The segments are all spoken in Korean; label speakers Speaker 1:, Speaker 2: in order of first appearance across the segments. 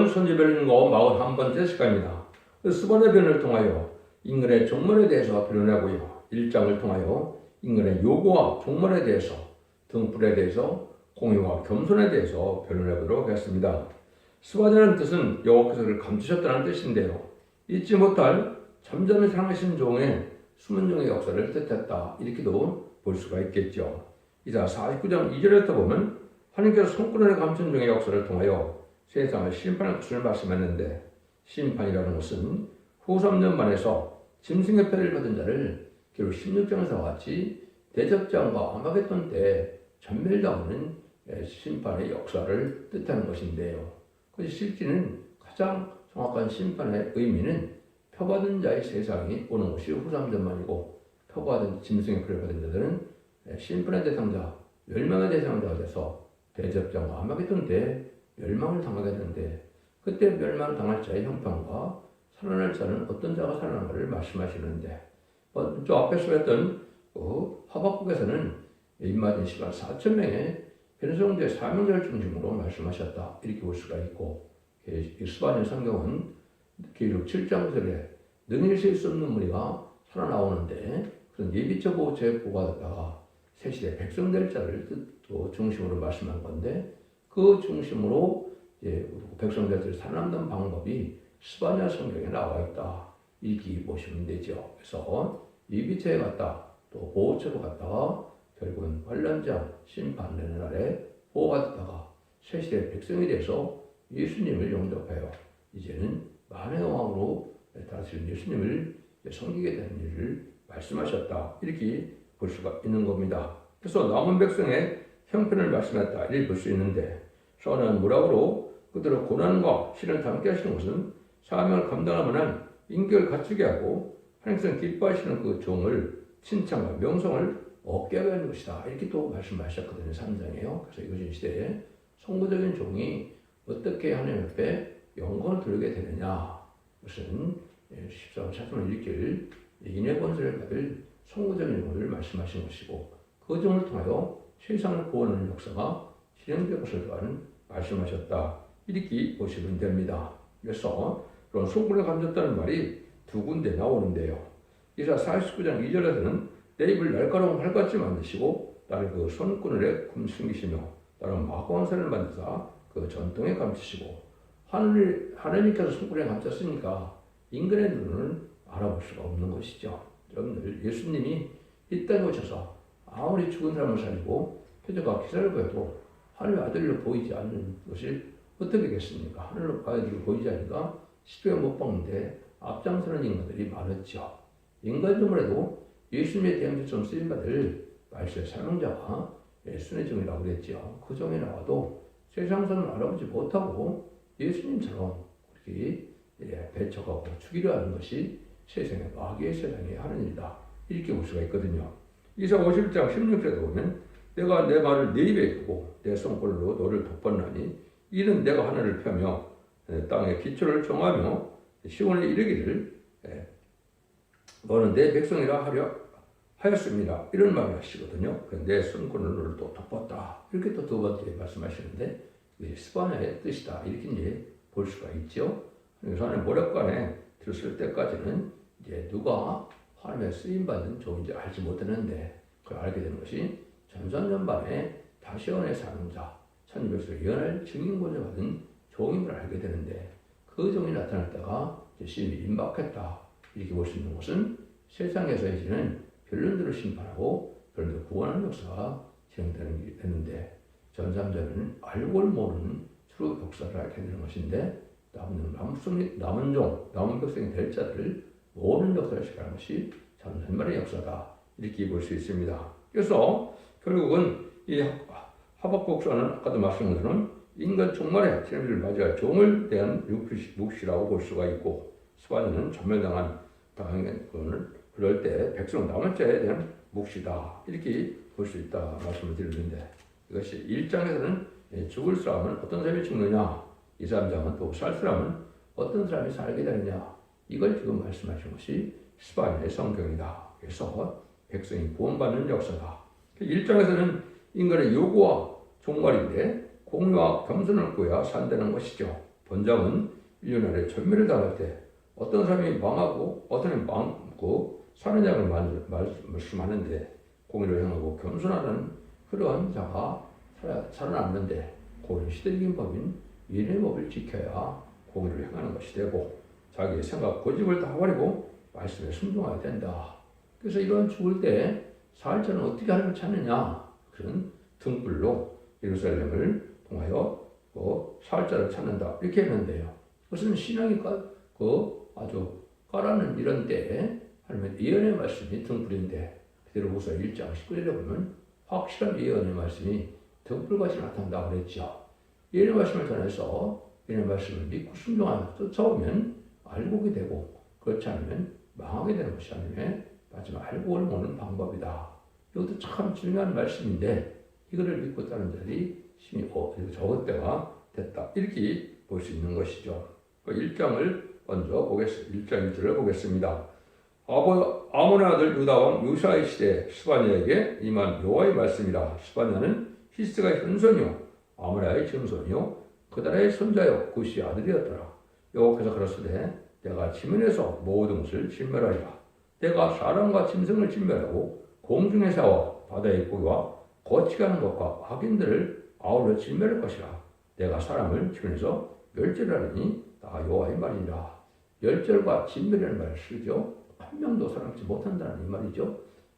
Speaker 1: 손지별인고 41번째 시간입니다. 스바냐 변을 통하여 인간의 종말에 대해서 변론하고요. 1장을 통하여 인간의 요구와 종말에 대해서, 등불에 대해서, 공의와 겸손에 대해서 변론해 보도록 하겠습니다. 스바냐는 뜻은 여호와께서 그를 감추셨다는 뜻인데요. 잊지 못할 잠잠히 사랑하신 종의 숨은 종의 역사를 뜻했다. 이렇게도 볼 수가 있겠죠. 이자 49장 2절에 보면 하나님께서 손구름에 감춘 종의 역사를 통하여 세상을 심판할 것을 말씀했는데, 심판이라는 것은 후 3년 만에서 짐승의 패를 받은 자를 결국 16장에서 같이 대접장과 아마겟돈 때 전멸당하는 심판의 역사를 뜻하는 것인데요. 그 실제는 가장 정확한 심판의 의미는 표받은 자의 세상이 오는 것이 후 3년 만이고, 표받은 짐승의 패를 받은 자들은 심판의 대상자, 멸망의 대상자가 돼서 대접장과 아마겟돈 때 멸망을 당하게 되는데, 그때 멸망을 당할 자의 형편과 살아날 자는 어떤 자가 살아나는가를 말씀하시는데, 저 앞에서 했던 하박국에서는 입맞은 시간 4,000명의 변성대 사명자를 중심으로 말씀하셨다. 이렇게 볼 수가 있고, 스바냐 성경은 기록 7장 9절에 능히 셀 수 없는 무리가 살아나오는데, 그런 예비처 보호처에 보고하다가 새시대 백성 될 자를 또 중심으로 말씀한 건데, 그 중심으로 백성 될 자를 살아남는 방법이 스바냐 성경에 나와 있다. 이렇게 보시면 되죠. 그래서 예비처에 갔다, 또 보호처로 갔다가 결국은 관련장 심판되는 날에 보호받다가 새시대 백성이 돼서 예수님을 영접하여 이제는 만의 왕으로 다스리는 예수님을 섬기게 되는 일을 말씀하셨다. 이렇게 볼 수가 있는 겁니다. 그래서 남은 백성의 형편을 말씀했다. 이렇게 볼 수 있는데, 선한 무락으로 그들의 고난과 시련을 함께 하시는 것은 사명을 감당할 만한 인격을 갖추게 하고 하나님께서 기뻐하시는 그 종을 칭찬과 명성을 얻게 하는 것이다. 이렇게 또 말씀하셨거든요. 3장에요. 그래서 이것이 시대에 성부적인 종이 어떻게 하나님 앞에 영광을 돌리게 되느냐. 무슨 14번 차선을 일으킬 인의 권세를 받을 성부적인 종을 말씀하신 것이고, 그 종을 통하여 세상을 구원하는 역사가 실행될 것을 말씀하셨다. 이렇게 보시면 됩니다. 그래서 그런 손구름에 감췄다는 말이 두 군데 나오는데요. 이사 49장 2절에서는 내 입을 날카로운 활같이 만드시고 나를 그 손구늘에 숨기시며 나를 마구한 산을 만드사 그 전통에 감추시고, 하나님께서 손구름에 감췄으니까 인간의 눈은 알아볼 수가 없는 것이죠. 여러분들, 예수님이 이 땅에 오셔서 아무리 죽은 사람을 살리고 표적과 기사를 보여도 하늘 아들로 보이지 않는 것이 어떻게 겠습니까? 하늘로 아들로 보이지 않으니까 십자가에 못 박는데 앞장서는 인간들이 많았죠. 인간적으로도 예수님의 대항자처럼 쓰임받을 말씀의 사명자가 예수의 종이라고 그랬죠. 그 종이 나와도 세상선을 알아보지 못하고 예수님처럼 그렇게 배척하고 죽이려 하는 것이 세상의 마귀의 세상에 하는 일이다. 이렇게 볼 수가 있거든요. 이사 50장 16절에 보면 내가 내 말을 내 입에 두고 내 손걸로 너를 덮었나니 이는 내가 하늘을 펴며 땅의 기초를 정하며 시온에 이르기를 너는 내 백성이라 하였습니다. 이런 말을 하시거든요. 내 손걸로 너를 또 덮었다. 이렇게 또 두 번째 말씀하시는데, 스바냐의 뜻이다. 이렇게 이제 볼 수가 있죠. 그래서 하나님 모략관에 들었을 때까지는 이제 누가 하나님의 쓰임받는 종인지 알지 못했는데, 그걸 알게 되는 것이 전전전반에 다시온의 사명자, 천주백성을 예언할 증인권을 받은 종임을 알게 되는데, 그 종이 나타났다가 신이 임박했다. 이렇게 볼 수 있는 것은 세상에서 이제는 변론들을 심판하고 변론들을 구원하는 역사가 진행되는데, 전삼자는 알고 모르는 주로 역사를 알게 되는 것인데, 남은 종, 남은 백성이 될 자들을 모든 역사를 시작하는 것이 전산말의 역사다. 이렇게 볼 수 있습니다. 그래서 결국은 이 하박국서는 아까도 말씀한 것처럼 인간 종말의天日를 맞이할 종을 대한 묵시라고 볼 수가 있고, 스바냐는 전멸당한 당한 그럴 때 백성 남은 자에 대한 묵시다. 이렇게 볼 수 있다 말씀을 드리는데, 이것이 1장에서는 죽을 사람은 어떤 사람이 죽느냐, 2, 3장은 또 살 사람은 어떤 사람이 살게 되느냐, 이걸 지금 말씀하신 것이 스바냐의 성경이다. 그래서 백성이 구원받는 역사다. 1장에서는 인간의 요구와 종말인데 공유와 겸손을 구해야 산다는 것이죠. 본장은 1년 안에 전멸을 당할 때 어떤 사람이 망하고 어떤 사람이 망고 사느냐를 말씀하는데 공의를 행하고 겸손하는 그러한 자가 살아남는데 그런 시대적인 법인 인의 법을 지켜야 공의를 행하는 것이 되고 자기의 생각 고집을 다 버리고 말씀에 순종해야 된다. 그래서 이런 죽을 때 사흘째는 어떻게 하나님을 찾느냐? 그런 등불로 예루살렘을 통하여 사흘째를 찾는다. 이렇게 했는데요. 그것은 신앙이 아주 까라는 이런 때에 하나님의 예언의 말씀이 등불인데 베드로후서 1장 19절에 보면 확실한 예언의 말씀이 등불같이 나타난다고 그랬죠. 예언의 말씀을 전해서 예언의 말씀을 믿고 순종하며 쫓아오면 알고 오게 되고 그렇지 않으면 망하게 되는 것이 하나님의 마지막 알고 오는 방법이다. 이것도 참 중요한 말씀인데 이거를 믿고 따르는 자들이 심히 적을 때가 됐다. 이렇게 볼 수 있는 것이죠. 1장을 먼저 보겠습니다. 1장 1절을 보겠습니다. 아몬의 아들 유다왕 요시아의 시대 스바냐에게 임한 여호와의 말씀이라. 스바냐는 히스가 현손이요 아모리아의 증손이요 그다라의 손자요 구시의 아들이었더라. 여호와께서 가라사대 내가 지면에서 모든 것을 진멸하리라. 내가 사람과 짐승을 진멸하고 공중의 새와 바다의 고기와 거치가는 것과 악인들을 아울러 진멸할 것이라. 내가 사람을 지면에서 멸절하리니 나 여호와의 말이니라. 멸절과 진멸이라는 말을 쓰죠. 한 명도 살아남지 못한다는 이 말이죠.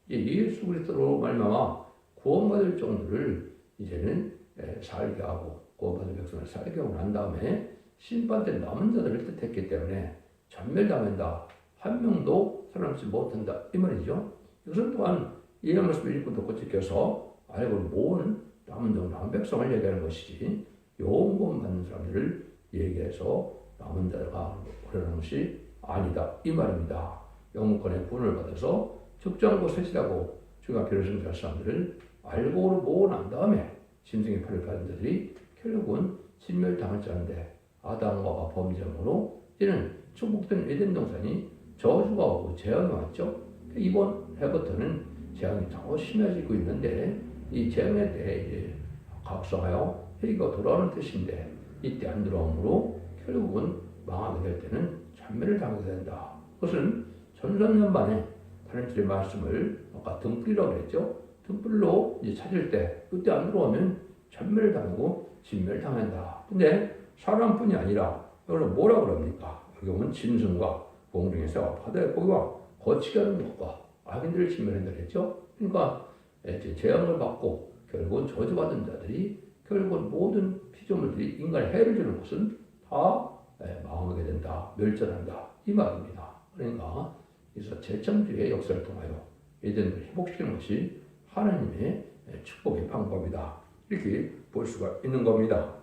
Speaker 1: 예수 그리스도로 말미암아 구원받을 정도를 이제는 살게 하고 구원받은 백성을 살게 하고 난 다음에 심판 때 남은 자들을 뜻했기 때문에 전멸당한다. 한 명도 살아남지 못한다. 이 말이죠. 이것은 또한 이 말씀을 읽고 듣고 지켜서 알고 모은 남은 백성을 얘기하는 것이지 영원 받는 사람들을 얘기해서 남은 자가 오려는 것이 아니다. 이 말입니다. 영문권의 구원을 받아서 적정하고 세실하고 주가 필요하신 사람들을 알고 모으고 난 다음에 짐승의 표를 받은 자들이 결국은 진멸당할 자인데 아담과 범죄함으로 이제는 축복된 에덴 동산이 저주가 오고 재앙이 왔죠. 이번 해부터는 재앙이 더 심해지고 있는데 이 재앙에 대해 이제 각성하여 회개가 돌아오는 뜻인데 이때 안 들어오므로 결국은 망하게 될 때는 전멸을 당하게 된다. 그것은 전천년 만에 하나님의 말씀을 아까 등불이라고 그랬죠. 등불로 이제 찾을 때 그때 안 들어오면 전멸을 당하고 진멸당한다. 근데 사람뿐이 아니라 여기서 뭐라 그럽니까? 여기 보면 짐승과 공중의 새와 바다의 고기와 거치게 하는 것과 악인들을 진멸한다 그랬죠. 그러니까 이제 재앙을 받고 결국은 저주받은 자들이 결국은 모든 피조물들이 인간에 해를 주는 것은 다 망하게 된다. 멸절한다. 이 말입니다. 그러니까 그래서 재창조의 역사를 통하여 에덴을 회복시키는 것이 하나님의 축복의 방법이다. 이렇게 볼 수가 있는 겁니다.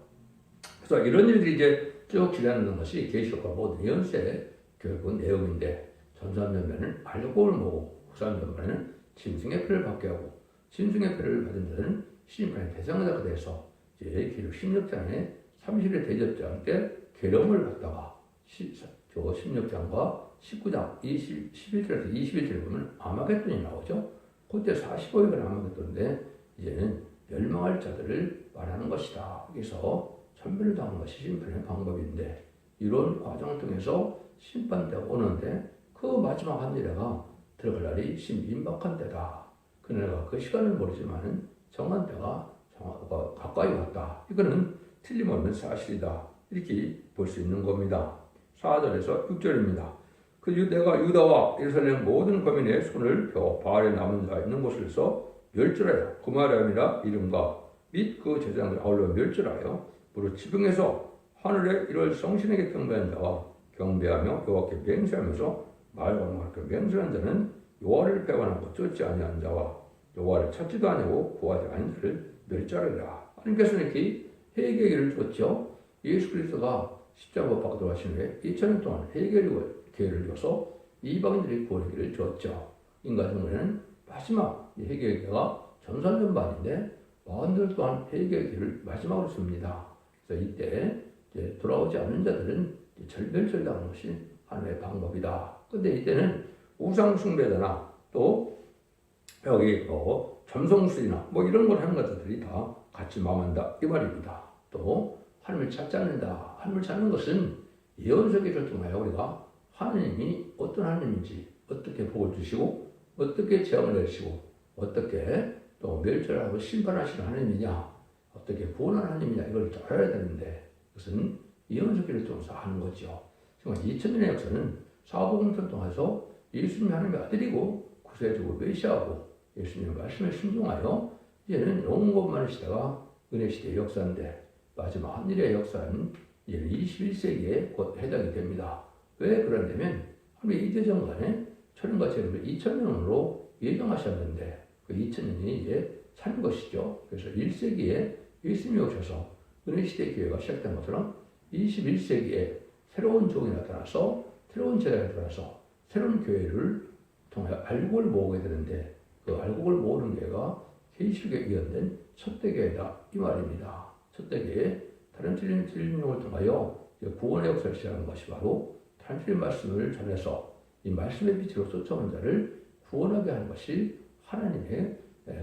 Speaker 1: 그래서 이런 일들이 이제 쭉 진행하는 것이 계시록과 모든 예언서의 결국은 내용인데 전산면면은 알고를 모으고 후산면면은 짐승의 표를 받게 하고 짐승의 표를 받은 자는 심판의 대상자가 돼서 이제 기록 16장에 30일 대접장 때 계령을 받다가 16장과 19장 11절에서 21절에 보면 아마겟돈이 나오죠. 그때 45일간 아마겟돈인데 이제는 멸망할 자들을 말하는 것이다. 그래서 천멸을 당하는 것이 심판의 방법인데 이런 과정을 통해서 심판대가 오는데 그 마지막 한 일에가 들어갈 날이 임박한 때다. 그네가 그 시간을 모르지만 정한 때가 가까이 왔다. 이거는 틀림없는 사실이다. 이렇게 볼 수 있는 겁니다. 4절에서 6절입니다. 내가 유다와 예루살렘 모든 거민의 손을 펴 바알에 남은 자 있는 곳에서 멸절하여 그 말이 아니라 이름과 및 그 제장을 아울러 멸절하여 무릇 지붕에서 하늘에 이를 성신에게 경배한 자와 경배하며 여호와께 맹세하면서 말과 말께 맹세한 자는 여호와를 배반하고 쫓지 아니한 자와 여호와를 찾지도 아니하고 구하지 아닌 자를 멸절하리라. 하나님께서는 이렇게 회개의 기회를 줬죠. 예수 그리스도가 십자가 못 박아 돌아가신 후에 2000년 동안 회개의 기회를 줘서 이방인들이 구원의 기회를 줬죠. 인간 생물에는 마지막 회개의 기회가 전산전반인데 마흔들 또한 회개의 기회를 마지막으로 줍니다. 그래서 이때 이제 돌아오지 않는 자들은 절멸절당하는 것이 하나님의 방법이다. 근데 이때는 우상숭배자나 또 여기 점성술이나 이런 걸 하는 것들이 다 같이 망한다 이 말입니다. 또 하나님을 찾지 않는다. 하나님을 찾는 것은 예언서기를 통하여 우리가 하나님이 어떤 하나님인지 어떻게 복을 주시고 어떻게 재앙을 내리시고 어떻게 또 멸절하고 심판하시는 하나님이냐 어떻게 구원하는 하나님이냐 이걸 알아야 되는데 그것은 예언서기를 통해서 하는 거죠. 정말 2000년의 역사는 사복음서를 통해서 예수님이 하나님의 아들이고 구세주고 메시아고 예수님의 말씀에 순종하여 이제는 영원만의 시대가 은혜 시대의 역사인데 마지막 한일의 역사는 이제는 21세기에 곧 해당이 됩니다. 왜 그러냐면 하나님의 이대정간에 천년과 재림을 2000년으로 예정하셨는데 그 2000년이 이제 산 것이죠. 그래서 1세기에 예수님이 오셔서 은혜 시대 교회가 시작된 것처럼 21세기에 새로운 종이 나타나서 새로운 제자가 나타나서 새로운 교회를 통해 알곡을 모으게 되는데 그 알곡을 모으는 교회가 계시록에 예언된 첫대교회다 이 말입니다. 첫대교회 다른 틀린 용을 통하여 구원의 역사를 시작하는 것이 바로 다른 틀린 말씀을 전해서 이 말씀의 빛으로 쫓아오는 자를 구원하게 하는 것이 하나님의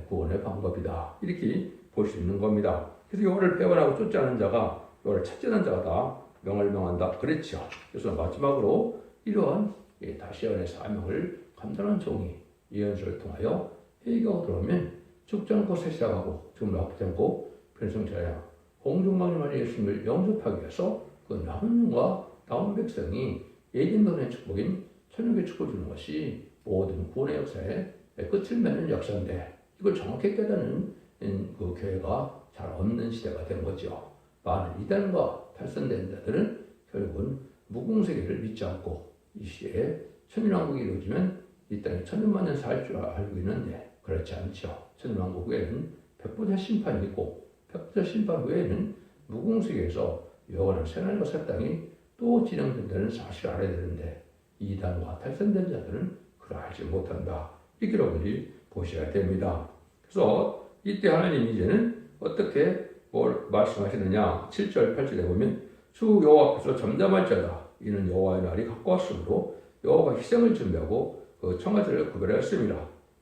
Speaker 1: 구원의 방법이다. 이렇게 볼 수 있는 겁니다. 그래서 여호와를 배반하고 쫓지 않은 자가 여호와를 찾지 않은 자가 다 명을 명한다. 그랬죠. 그래서 마지막으로 이러한 다시언의 사명을 감당한 종이 예언서를 통하여 회개하고 들어오면 죽지 않고 새 시작하고 죽음을 아프지 않고 변성자야 공중만이 예수님을 영접하기 위해서 그 남은 영과 남은 백성이 예진론의 축복인 천국의 축복을 주는 것이 모든 구원의 역사의 끝을 맺는 역사인데 이걸 정확히 깨닫는 그 교회가 잘 없는 시대가 된 거죠. 많은 이단과 탈선된 자들은 결국은 무궁세계를 믿지 않고 이 시대에 천년왕국이 이루어지면 이 땅에 천년만년 살 줄 알고 있는데 그렇지 않죠. 천년왕국 후에는 백보자 심판이 있고 백보자 심판 후에는 무궁세계에서 영원한 새하늘과 새 땅이 또 진행된다는 사실을 알아야 되는데 이단과 탈선된 자들은 그걸 알지 못한다. 이렇게 여러분이 보셔야 됩니다. 그래서 이때 하나님이 이제는 어떻게 뭘 말씀하시느냐 7절 8절에 보면 주 여호와 앞에서 잠잠할 자다. 이는 여호와의 날이 가까웠으므로 여호와가 희생을 준비하고 그 청아들을 구별하였습니다.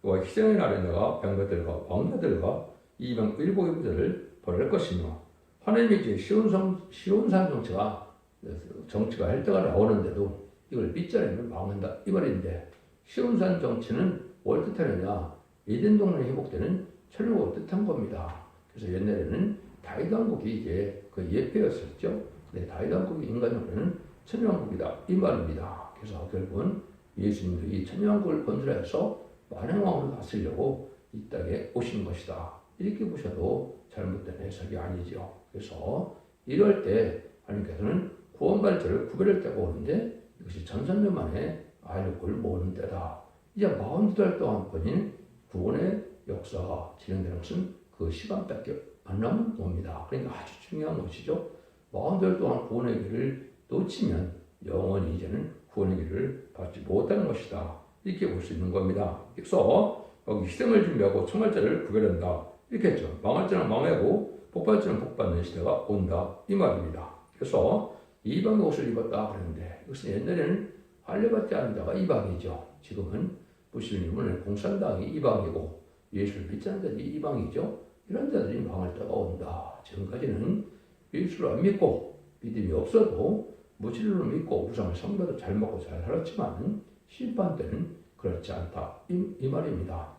Speaker 1: 여호와 희생의 날에 내가 병거들과 왕자들과 이방 일복의 부자를 보낼 것이며 하나님이 이제 시온산 정치가 할 때가 나오는데도 이걸 믿지 않으면 망한다 이 말인데 시온산 정치는 뭘 뜻하느냐 에덴 동산이 회복되는 천국을 뜻한 겁니다. 그래서 옛날에는 다윗 왕국이 이제 그 예표였었죠. 근데 다윗 왕국이 인간적으로는 천년왕국이다 이 말입니다. 그래서 결국은 예수님도 이 천년왕국을 건설해서 만왕왕으로 다스리려고 이 땅에 오신 것이다. 이렇게 보셔도 잘못된 해석이 아니죠. 그래서 이럴 때 하나님께서는 구원받을 자를 구별할 때가 오는데 이것이 전선년 만에 알력을 모으는 때다. 이제 42달 동안뿐인 구원의 역사가 진행되는 것은 그 시간밖에 안 남은 겁니다. 그러니까 아주 중요한 것이죠. 42달 동안 구원의 길을 놓치면 영원히 이제는 구원의 길을 받지 못하는 것이다. 이렇게 볼 수 있는 겁니다. 그래서 여기 희생을 준비하고 청할 자를 구별한다. 이렇게 했죠. 망할 자는 망하고 복받을 자는 복받는 시대가 온다. 이 말입니다. 그래서 이방의 옷을 입었다 그랬는데 이것은 옛날에는 할례받지 않은 자가 이방이죠. 지금은 무슬림은 공산당이 이방이고 예수를 믿지 않는 자들이 이방이죠. 이런 자들이 망할 때가 온다. 지금까지는 예수를 안 믿고 믿음이 없어도 무슬림을 믿고 우상을 섬겨도 잘 먹고 잘 살았지만 심판 때는 그렇지 않다. 이 말입니다.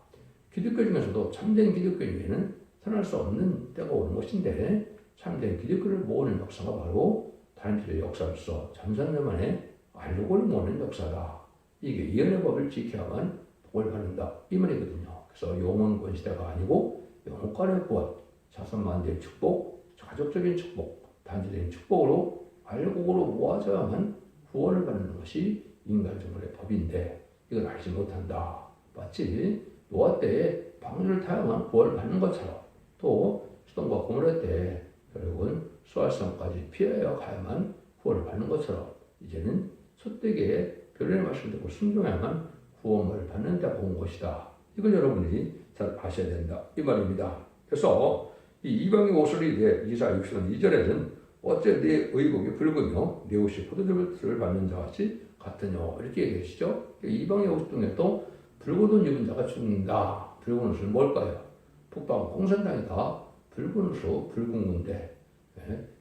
Speaker 1: 기독교 중에서도 참된 기독교인에게는 선할 수 없는 때가 오는 것인데 참된 기독교를 모으는 역사가 바로 단일의 역사로서 전산년 만에 알력을 모으는 역사다. 이게 예언의 법을 지켜야만 복을 받는다. 이 말이거든요. 그래서 영원권 시대가 아니고 영원권의 구원, 자손만대의 축복, 가족적인 축복, 단체적인 축복으로 알곡으로 모아져야만 구원을 받는 것이 인간정글의 법인데 이걸 알지 못한다. 마치 노아 때에 방주를 타야만 구원을 받는 것처럼 또 수동과 고모라 때 결국은 수활성까지 피하여 가야만 구원을 받는 것처럼 이제는 소떼기에 별의 말씀을 듣고 순종해야만 구원을 받는 데가 온 것이다. 이걸 여러분이 잘 아셔야 된다. 이 말입니다. 그래서 이 이방의 옷을 입에 이사 60년 2절에는 어째 내 의복이 붉으며 내 옷이 포도즙을 받는 자와 같이 같으뇨 이렇게 얘기하시죠. 이방의 옷 중에 또 붉은 옷 입은 자가 죽는다. 붉은 옷은 뭘까요? 북방 공산당이다. 붉은 옷으로 붉은 건데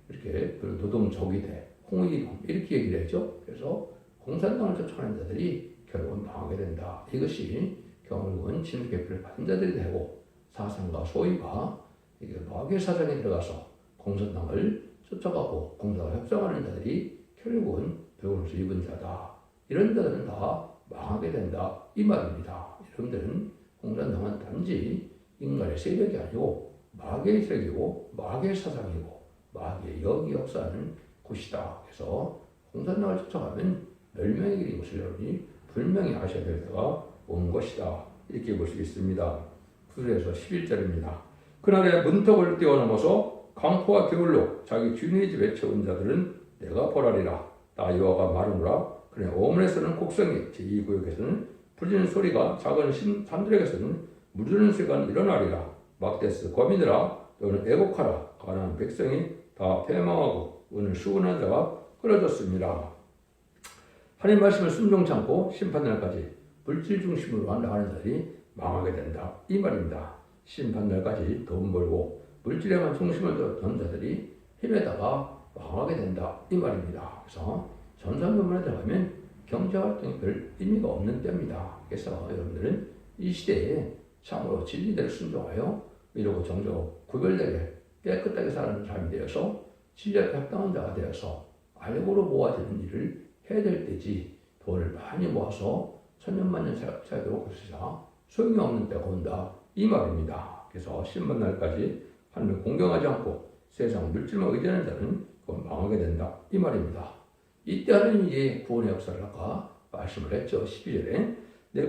Speaker 1: 이렇게 노동족이 돼. 홍의범 이렇게 얘기를 했죠. 그래서 공산당을 쫓아가는 자들이 결국은 망하게 된다. 이것이 결국은 진흙개표를 받은 자들이 되고 사상가 소위가 이게 마귀의 사상에 들어가서 공산당을 쫓아가고 공산당과 협상하는 자들이 결국은 병원에서 입은 자다. 이런 자들은 다 망하게 된다. 이 말입니다. 여러분들은 공산당은 단지 인간의 세력이 아니고 마귀의 세력이고 마귀의 사상이고 마귀의 영이 역사하는 곳이다. 그래서 공산당을 쫓아가면 멸망의 길인 것을 여러분이 분명히 아셔야 될 때가 온 것이다. 이렇게 볼 수 있습니다. 9절에서 11절입니다. 그날에 문턱을 뛰어넘어서 강포와 겨울로 자기 주인의 집에 채운 자들은 내가 보라리라. 나 여호와가 말하노라. 그래 오문에서는 곡성이 제2구역에서는 부르짖는 소리가 작은 산들에게서는 물드는 소리가 일어나리라. 막대스 거민들아 너는 애곡하라. 가난한 백성이 다 패망하고 오늘 수군한 자가 끊어졌습니다. 하나님 말씀을 순종치 않고 심판날까지 물질 중심으로 나가는 자들이 망하게 된다. 이 말입니다. 심판날까지 돈 벌고 물질에만 중심을 둔 자들이 힘에다가 망하게 된다. 이 말입니다. 그래서 전산부문에 들어가면 경제활동이 별 의미가 없는 때입니다. 그래서 여러분들은 이 시대에 참으로 진리대로 순종하여 이러고 정적 구별되게 깨끗하게 사는 사람이 되어서 진리에 합당한 자가 되어서 알고로 모아지는 일을 해야 될 때지 돈을 많이 모아서 천년만년 살도록 하시자 소용이 없는 때가 온다. 이 말입니다. 그래서 신문날까지 하나님을 공경하지 않고 세상 물질만 의지하는 자는 그건 망하게 된다. 이 말입니다. 이때 하나님이 이제 구원의 역사를 아까 말씀을 했죠. 12절에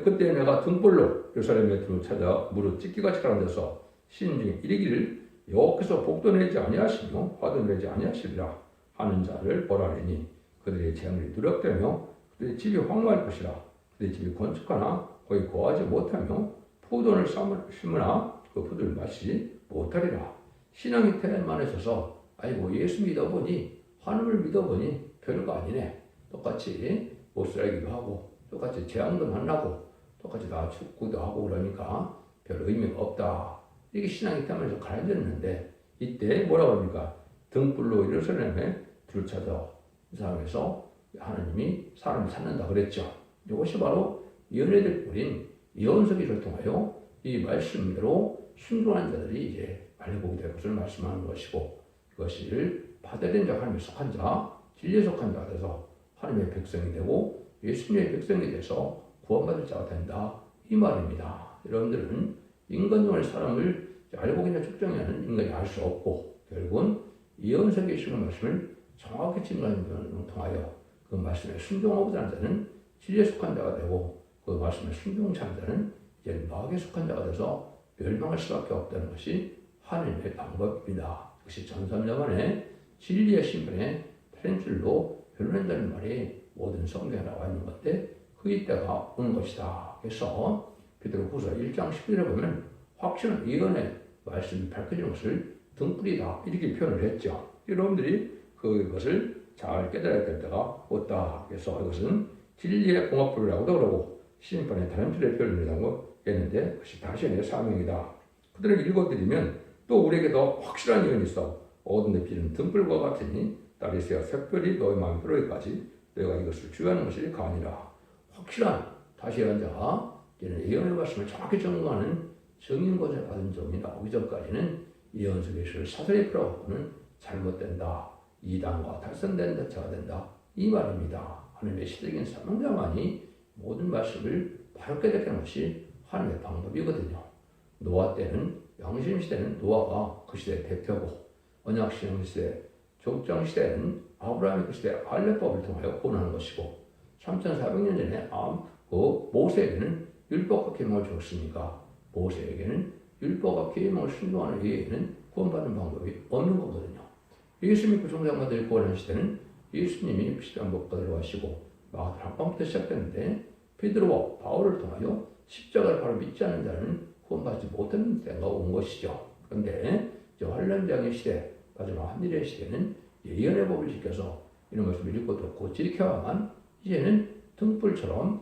Speaker 1: 그때 내가 등불로 예루살렘의 등을 찾아 무릇 찢기같이 가라앉아서 시인 중에 이르기를 여호와께서 복도 내지 아니하시며 화도 내지 아니하시리라 하는 자를 보라리니 그들의 재물이 누락되며 그들의 집이 황무할 것이라. 그들의 집이 건축하나 거기 거하지 못하며 포도를 심으나 그 포도를 마시지 못하리라. 신앙이 태만에 있어서 아이고 예수 믿어보니 하나님을 믿어보니 별거 아니네. 똑같이 못살기도 하고 똑같이 재앙도 만나고 똑같이 다 죽기도 하고 그러니까 별 의미가 없다. 이게 신앙이 태만에서 가라앉았는데 이때 뭐라고 합니까? 등불로 예루살렘에 둘러찾아 사람에서 하나님이 사람을 찾는다 그랬죠. 이것이 바로 예언의 뿌린 예언서기를 통하여 이 말씀대로 순종한 자들이 이제 말해보게 될 것을 말씀하는 것이고 이것을 받아들인 자, 하나님에 속한 자, 진리에 속한 자가 돼서 하나님의 백성이 되고 예수님의 백성이 돼서 구원받을 자가 된다. 이 말입니다. 여러분들은 인간적인 사람을 알고 그냥 측정하는 인간이 알 수 없고 결국은 예언서기에 있는 말씀을 정확히 증거하는 것을 통하여 그 말씀에 순종하고자 하는 자는 진리에 속한 자가 되고 그 말씀에 순종치 않는 자는 이제 마귀에 속한 자가 돼서 멸망할 수밖에 없다는 것이 하나님의 방법입니다. 역시 전삼자만의 진리의 심판에 다른 줄로 변론한다는 말이 모든 성경에 나와 있는 건데 그 이때가 온 것이다. 그래서 베드로후서 1장 10절에 보면 확신은 예언의 말씀이 밝혀지는 것을 등불이다 이렇게 표현을 했죠. 여러분들이 그것을 잘 깨달아야 될 때가 왔다. 그래서 이것은 진리의 공업불이라고도 그러고 심판의 다른 줄의 표현이라고 했는데 그것이 당신의 사명이다. 그들에게 읽어드리면 또 우리에게 더 확실한 예언이 있어. 어둠에 비는 등불과 같으니 딸이 새어 샛별이 너희 마음에 들어오기까지 너희가 이것을 주의하는 것이 가니라. 확실한 다시 예언 자가 이제는 예언의 말씀을 정확히 전가하는 정인권을 받은 종이 나오기 전까지는 예언서기를 사설에 풀어갖고는 잘못된다. 이단과 탈선된 자체가 된다. 이 말입니다. 하나님의 시대적인 사명자만이 모든 말씀을 바르게 되는 것이 하나님의 방법이거든요. 노아 때는 양심 시대는 노아가 그 시대의 대표고 언약신앙 시대, 족장 시대는 아브라함이 그 시대 알레법을 통하여 구원하는 것이고 3,400년 전에 모세에게는 율법과 계명을 줬으니까 모세에게는 율법과 계명을 순종하는 이에는 구원받는 방법이 없는 거거든요. 예수 믿고 종장마들 구원하는 시대는 예수님이 십자가를 하시고 마가들 합방부터 시작되는데 베드로와 바울을 통하여 십자가를 바로 믿지 않는 자는 구원받지 못하는 때가 온 것이죠. 그런데 이제 환란장의 시대, 마지막 한일의 시대는 예언의 법을 지켜서 이런 것을 읽고 듣고 지켜야만 이제는 등불처럼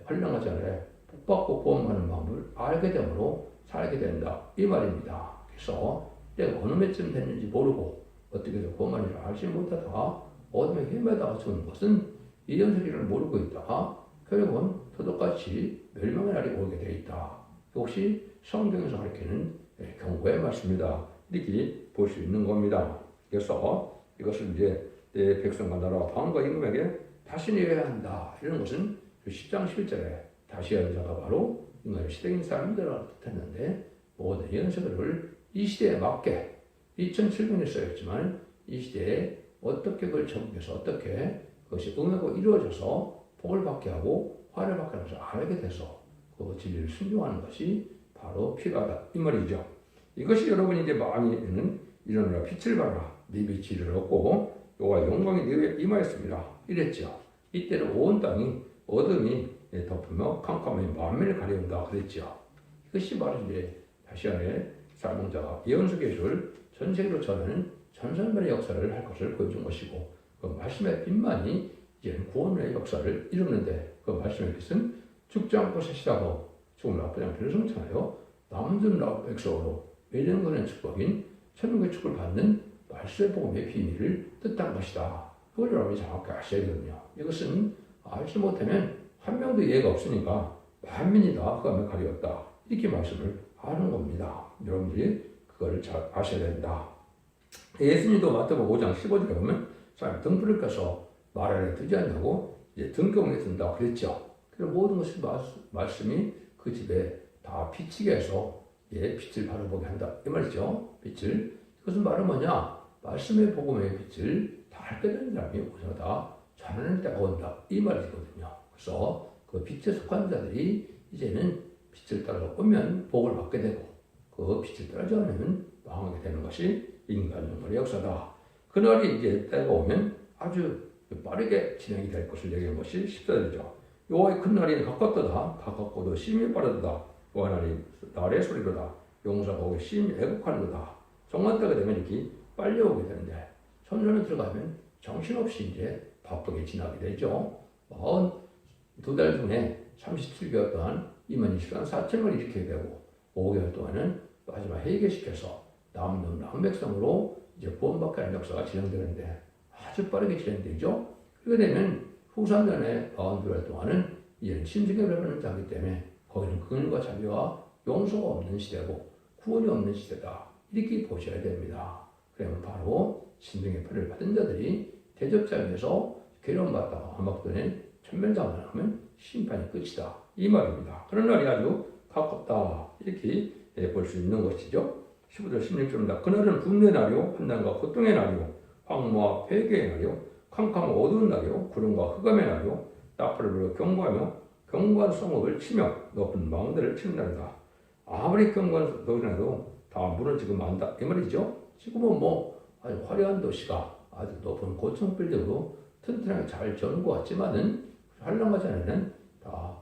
Speaker 1: 환란하지 않아 복받고 구원받는 방법을 알게 되므로 살게 된다. 이 말입니다. 그래서 내가 어느 매쯤 됐는지 모르고 어떻게 해서 고만이를 알지 못하다가 어둠에 헤매다가 죽는 것은 이 현실을 모르고 있다가 결국은 도둑같이 멸망의 날이 오게 되어 있다. 역시 성경에서 가르치는 경고의 말씀이다. 이렇게 볼 수 있는 겁니다. 그래서 이것을 이제 내 백성과 나라와 방과 임금에게 다시 내려야 한다. 이런 것은 10장 11절에 다시 하는 자가 바로 인간의 시대인 사람들을 뜻했는데 모든 현실을 이 시대에 맞게 2007년에 써였지만 이 시대에 어떻게 그걸 적용해서 어떻게 그것이 응하고 이루어져서 복을 받게 하고 화를 받게 하면서 알게 돼서 그 진리를 순종하는 것이 바로 필요하다 이 말이죠. 이것이 여러분이 이제 마음에는 일어나라 빛을 발하라 네 빛이 이르렀고 여호와 영광이 네 위에 임하였습니다 이랬죠. 이때는 온 땅이 어둠이 덮으며 캄캄하게 만민을 가려운다 그랬죠. 이것이 바로 이제 다시안의 사명자가 예언서기에 줄 전 세계로 전하는 전산만의 역사를 할 것을 보여준 것이고 그 말씀의 빛만이 이제는 구원의 역사를 이루는데 그 말씀의 빛은 죽지 않고 사시다고 죽음을 앞두지 않기를 성천하여 남은 백성으로 외정권의 축복인 천국의 축복을 받는 말씀의 복음의 비밀을 뜻한 것이다. 그걸 여러분이 정확히 아셔야 되거든요. 이것은 알지 못하면 한 명도 이해가 없으니까 만민이 다 그 안에 가리웠다. 이렇게 말씀을 하는 겁니다. 여러분들이 그걸 잘 아셔야 된다. 예수님도 마태복음 5장 15절에 보면 사람이 등불을 켜서 말 아래 두지 않냐고 이제 등경에 든다 그랬죠. 그래서 모든 것이 말씀이 그 집에 다 비치게 해서 빛을 바라보게 한다. 이 말이죠. 빛을. 그것은 말은 뭐냐? 말씀의 복음의 빛을 다 알게 되는 사람이 오셔서 다 전하는 때가 온다. 이 말이거든요. 그래서 그 빛에 속한 자들이 이제는 빛을 따라서 오면 복을 받게 되고 그 빛을 따라지 않으면 망하게 되는 것이 인간 영혼의 역사다. 그날이 이제 때가 오면 아주 빠르게 진행이 될 것을 얘기한 것이 14절이죠. 여호와의 큰 날이 가깝도다. 가깝고도 심히 빠르도다. 여호와의 날의 소리로다. 용사가 오기 심히 애국하는도다. 정말 때가 되면 이렇게 빨리 오게 되는데 선전에 들어가면 정신없이 이제 바쁘게 지나게 되죠. 42달 중에 37개월 동안 22시간 4천을 일으켜야 되고 5개월 동안은 마지막 회개시켜서 남은 백성으로 이제 구원받게 하는 역사가 진행되는데 아주 빠르게 진행되죠. 그렇게 되면 후산전의 42달 동안은 이제는 신세계를 하는 자기 때문에 거기는 근과 자비와 용서가 없는 시대고 구원이 없는 시대다. 이렇게 보셔야 됩니다. 그러면 바로 신등의 표를 받은 자들이 대접장에서 괴로움받다가 암흑돈에 천멸당을 하면 심판이 끝이다. 이 말입니다. 그런 날이 아주 가깝다. 이렇게 볼 수 있는 것이죠. 15절 16절입니다. 그날은 분노의 날이요 환난과 고통의 날이요 황무와 폐괴의 날이요 캄캄한 어두운 날이요 구름과 흑암의 날이요 나팔을 불어 경고하며 경고한 성읍을 치며 높은 망대를 치는 날이다. 아무리 경고한 도시라도 다 무너지고 만다. 이 말이죠. 지금은 아주 화려한 도시가 아주 높은 고층 빌딩으로 튼튼하게 잘 지은 것 같지만은 한량하지 않으면 다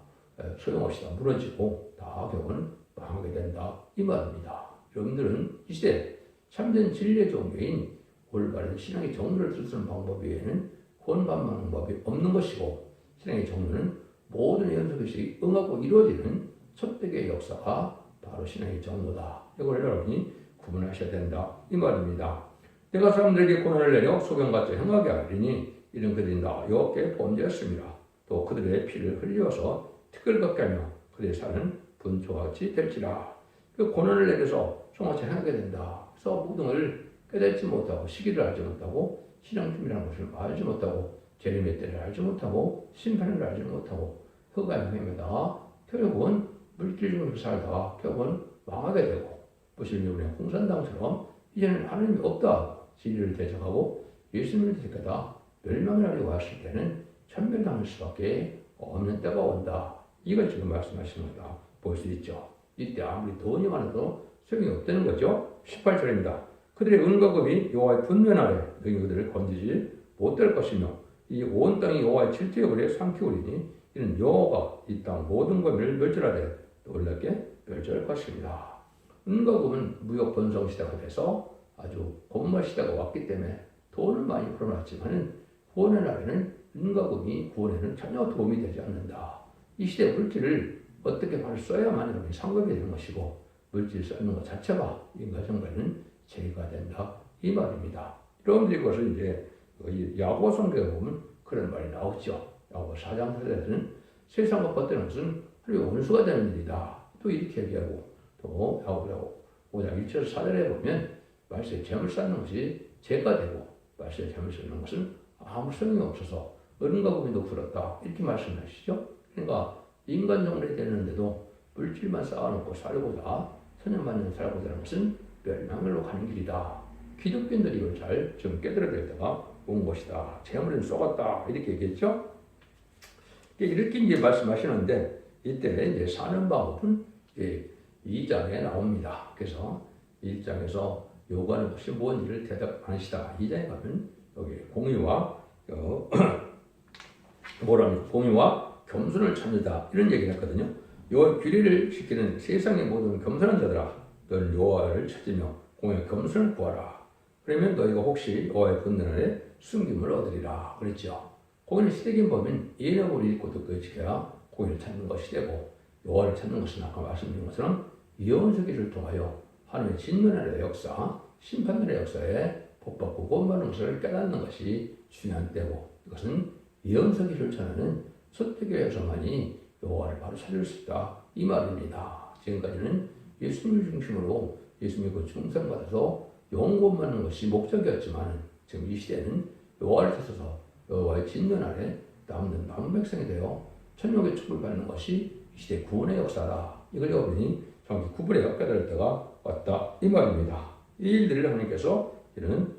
Speaker 1: 소용없이 다 무너지고 다 결국은 망하게 된다. 이 말입니다. 여러분들은 이 시대 참된 진리의 종교인 올바른 신앙의 정도를 들쓰는 방법 외에는 구원받는 방법이 없는 것이고 신앙의 정도는 모든 연속이 응하고 이루어지는 첫대의 역사가 바로 신앙의 정도다. 이걸 여러분이 구분하셔야 된다. 이 말입니다. 내가 사람들에게 고난을 내려 소경같이 행하게 하리니 이런 그들이 나 여호와께 범죄했습니다. 또 그들의 피를 흘려서 티끌같게 하며 그들의 살은 분초같이 될지라. 그 고난을 내려서 송아지 행하게 된다. 그래서 모든 걸 깨닫지 못하고 시기를 알지 못하고 신앙심이라는 것을 알지 못하고 재림의 때를 알지 못하고 심판을 알지 못하고 흑암의 행위다. 결국은 물질적으로 살다가 결국은 망하게 되고 무슬림의 홍산당처럼 이제는 하나님이 없다. 진리를 대적하고 예수님을 대적하다 멸망을 하려고 왔을 때는 천멸당할 수밖에 없는 때가 온다. 이걸 지금 말씀하시는 거다. 볼 수 있죠. 이때 아무리 돈이 많아도 소용이 없다는 거죠. 18절입니다. 그들의 은과 금이 여호와의 분노 날에 너희 그들을 건지지 못될 것이며 이 온 땅이 여호와의 질투의 불에 삼키우리니 이는 여호와가 이 땅 모든 것을 멸절하되 놀랍게 멸절할 것입니다. 은과 금은 무역 번성 시대가 돼서 아주 고문말 시대가 왔기 때문에 돈을 많이 풀어놨지만 구원의 날에는 은과 금이 구원에는 전혀 도움이 되지 않는다. 이 시대 물질을 어떻게 바로 써야만 여러분이 상급이 되는 것이고 물질 쓰는 것 자체가 인간 정말은 죄가 된다. 이 말입니다. 여러분들이 그것을 이제 야고보 성경에 보면 그런 말이 나오죠. 야고보 4장 4절에는 세상과 뻗드는 것은 하나님의 원수가 되는 일이다. 또 이렇게 얘기하고 또 야고보 5장 1절 4절에 보면 말씀에 재물 쌓는 것이 죄가 되고 말씀에 재물 쌓는 것은 아무 소용이 없어서 어른과 고민도 풀었다. 이렇게 말씀하시죠. 그러니까 인간 정례 되는데도 물질만 쌓아놓고 살고자 천년만년 살고자 하는 것은 멸망으로 가는 길이다. 기독교인들이 이걸 잘 좀 깨달아야 될 때가 온 것이다. 재물은 썩었다. 이렇게 얘기했죠. 이렇게 이제 말씀하시는데 이때 이제 사는 방법은 2장에 나옵니다. 그래서 1장에서 요구하는 것이 뭔지를 대답하시다. 2장에 가면 여기 공의와 공의와 겸손을 찾는다. 이런 얘기를 했거든요. 요 규례를 지키는 세상의 모든 겸손한 자들아, 너는 여호와를 찾으며 공의와 겸손을 구하라. 그러면 너희가 혹시 여호와의 분노 날에 숨김을 얻으리라. 그랬죠. 거기는 시대긴 보면 예언을 읽고 듣고 지켜야 공의를 찾는 것이 되고 여호와를 찾는 것은 아까 말씀드린 것처럼 예언서기를 통하여 하나님의 진면의 역사, 심판의 역사에 복받고 구원받는 것을 깨닫는 것이 중요한 때고 이것은 예언서기 실천하는 서태교에서만이 여호와를 바로 찾을 수 있다. 이 말입니다. 지금까지는 예수님을 중심으로 예수님을 중생받아서 영원 구원받는 것이 목적이었지만 지금 이 시대는 여호와를 찾아서 여호와의 진면 아래 남는 남은 백성이 되어 천국의 축복을 받는 것이 이 시대 구원의 역사다. 이걸 여러분이 정확히 구분해 깨달을 때가 왔다. 이 말입니다. 이 일들을 하나님께서 이런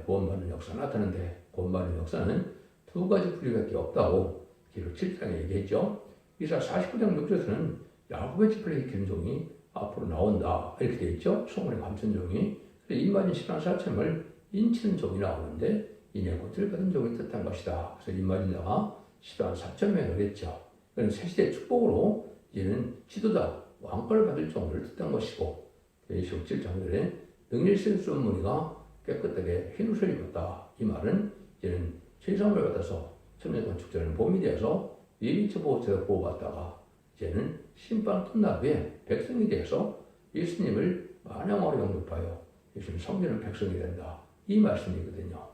Speaker 1: 구원받는 역사가 나타나는데 구원받는 역사는 두 가지 분류밖에 없다고 기록 7장에 얘기했죠. 이사 49장 6절에서는 야곱의 지파를 일으키는 종이 앞으로 나온다. 이렇게 되어 있죠. 소문의 감춘 종이. 임마진 14,000명을 인치는 종이 나오는데 이내 고통을 받은 종이 뜻한 것이다. 그래서 임마진자가 14,000명을 했죠. 그런 새시대 축복으로 이제는 지도자, 왕권을 받을 종을 뜻한 것이고 계시록 7장들에 능일신 순무리가 깨끗하게 흰 옷을 입었다. 이 말은 이제는 세상을 받아서 천년간 축제는 봄이 되어서 예비처 보호처에 보호받다가 이제는 심판 끝난 후에 백성이 되어서 예수님을 만왕으로 영접하여 예수님 섬기는 백성이 된다. 이 말씀이거든요.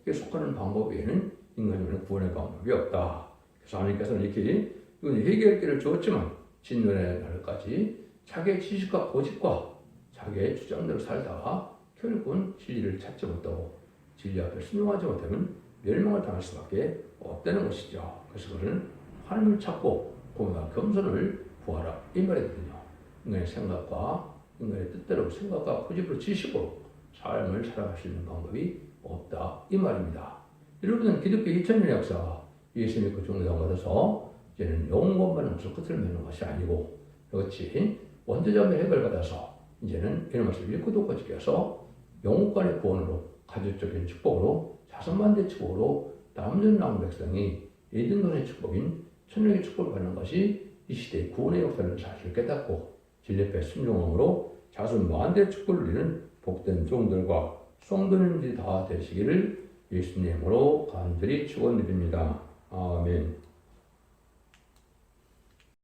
Speaker 1: 그에 속하는 방법 외에는 인간적으로 구원의 방법이 없다. 그래서 하나님께서는 이렇게 해결할 길을 주었지만 진노의 날까지 자기의 지식과 고집과 자기의 주장대로 살다가 결국은 진리를 찾지 못하고 진리 앞에 순종하지 못하면 멸망을 당할 수밖에 없다는 것이죠. 그래서 그는 하나님을 찾고 공의와 겸손을 구하라. 이 말이거든요. 인간의 생각과 인간의 뜻대로 생각과 고집으로 지식으로 삶을 살아갈 수 있는 방법이 없다. 이 말입니다. 여러분은 기독교 2000년의 역사 예수 믿고 종교당 받아서 이제는 영원 구원받는 것을 끝을 맺는 것이 아니고 그렇지 원죄자의 해결 받아서 이제는 이런 말씀을 읽고 듣고 지켜서 영혼간의 구원으로 가족적인 축복으로 자선만대 축복으로 남전 남은 백성이 에덴don의 축복인 천국의 축복을 받는 것이 이 시대의 구원의 역사를 사실을 깨닫고 진리의 순종함으로 자손 만대 축복을 누리는 복된 종들과 성도님들이 다 되시기를 예수님으로 간절히 축원드립니다. 아멘.